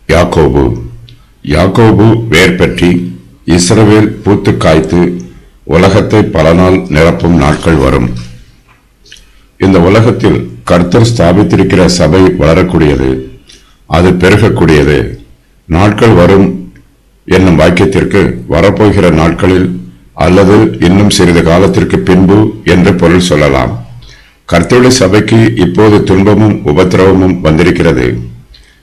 யாக்கோபு யாக்கோபு வேர் பற்றி இஸ்ரவேல் பூத்து காய்த்து உலகத்தை பல நாள் நிரப்பும் நாட்கள் வரும். இந்த உலகத்தில் கர்த்தர் ஸ்தாபித்திருக்கிற சபை வளரக்கூடியது, அது பெருகக்கூடியது. நாட்கள் வரும் என்னும் வாக்கியத்திற்கு வரப்போகிற நாட்களில் அல்லது இன்னும் சிறிது காலத்திற்கு பின்பு என்று பொருள் சொல்லலாம். கர்த்தருடைய சபைக்கு இப்போது துன்பமும் உபத்திரவமும் வந்திருக்கிறது.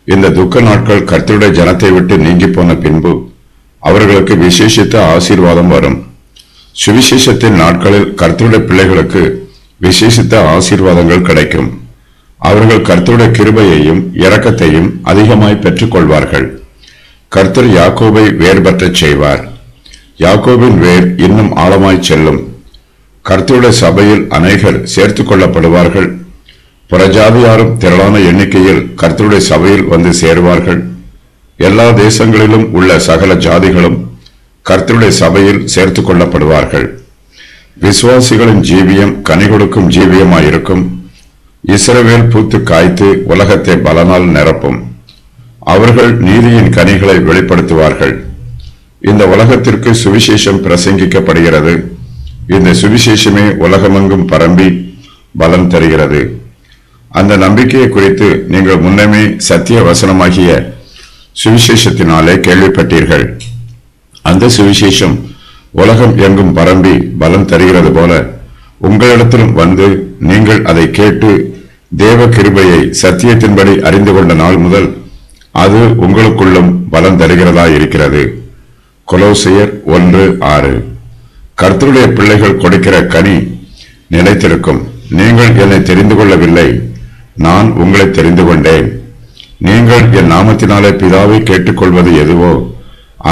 இந்த துக்க நாட்கள் கர்த்தருடைய ஜனத்தை விட்டு நீங்கி போன பின்பு அவர்களுக்கு விசேஷித்த ஆசீர்வாதம் வரும். சுவிசேஷத்தின் நாட்களில் கர்த்தருடைய பிள்ளைகளுக்கு விசேஷித்த ஆசீர்வாதங்கள் கிடைக்கும். அவர்கள் கர்த்தருடைய கிருபையையும் இரக்கத்தையும் அதிகமாய் பெற்றுக் கொள்வார்கள். கர்த்தர் யாக்கோபை வேர் பற்றச் செய்வார். யாக்கோபின் வேர் இன்னும் ஆழமாய் செல்லும். கர்த்தருடைய சபையில் அநேகர் சேர்த்துக் கொள்ளப்படுவார்கள். புறஜாதியாரும் திரளான எண்ணிக்கையில் கர்த்தருடைய சபையில் வந்து சேருவார்கள். எல்லா தேசங்களிலும் உள்ள சகல ஜாதிகளும் கர்த்தருடைய சபையில் சேர்த்துக் கொள்ளப்படுவார்கள். விசுவாசிகளின் ஜீவியம் கனி கொடுக்கும் ஜீவியமாயிருக்கும். இஸ்ரவேல் பூத்து காய்த்து உலகத்தை பலனால் நிரப்பும். அவர்கள் நீதியின் கனிகளை வெளிப்படுத்துவார்கள். இந்த உலகத்திற்கு சுவிசேஷம் பிரசங்கிக்கப்படுகிறது. இந்த சுவிசேஷமே உலகமெங்கும் பரம்பி பலன் தருகிறது. அந்த நம்பிக்கையை குறித்து நீங்கள் முன்னமே சத்திய வசனமாகிய சுவிசேஷத்தினாலே கேள்விப்பட்டீர்கள். அந்த சுவிசேஷம் உலகம் எங்கும் பரம்பி பலன் தருகிறது போல உங்களிடத்திலும் வந்து நீங்கள் அதை கேட்டு தேவ கிருபையை சத்தியத்தின்படி அறிந்து கொண்ட நாள் முதல் அது உங்களுக்குள்ளும் பலன் தருகிறதா இருக்கிறது. கொலோசியர் 1:6. கர்த்தருடைய பிள்ளைகள் கொடுக்கிற கனி நிலைத்திருக்கும். நீங்கள் என்னை தெரிந்து கொள்ளவில்லை, நான் உங்களை தெரிந்து கொண்டேன். நீங்கள் என் நாமத்தினாலே பிதாவை கேட்டுக்கொள்வது எதுவோ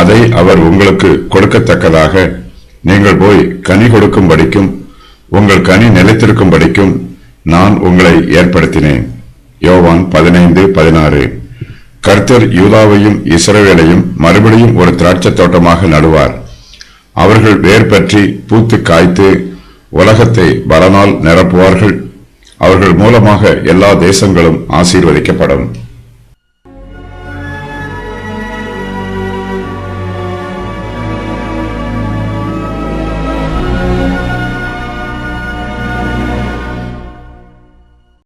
அதை அவர் உங்களுக்கு கொடுக்கத்தக்கதாக நீங்கள் போய் கனி கொடுக்கும்படிக்கும் உங்கள் கனி நிலைத்திருக்கும்படிக்கும் நான் உங்களை ஏற்படுத்தினேன். யோவான் 15:16. கர்த்தர் யூதாவையும் இஸ்ரவேலையும் மறுபடியும் ஒரு திராட்சை தோட்டமாக நடுவார். அவர்கள் வேர் பற்றி பூத்து காய்த்து உலகத்தை பலனால் நிரப்புவார்கள். அவர்கள் மூலமாக எல்லா தேசங்களும் ஆசீர்வதிக்கப்படும்.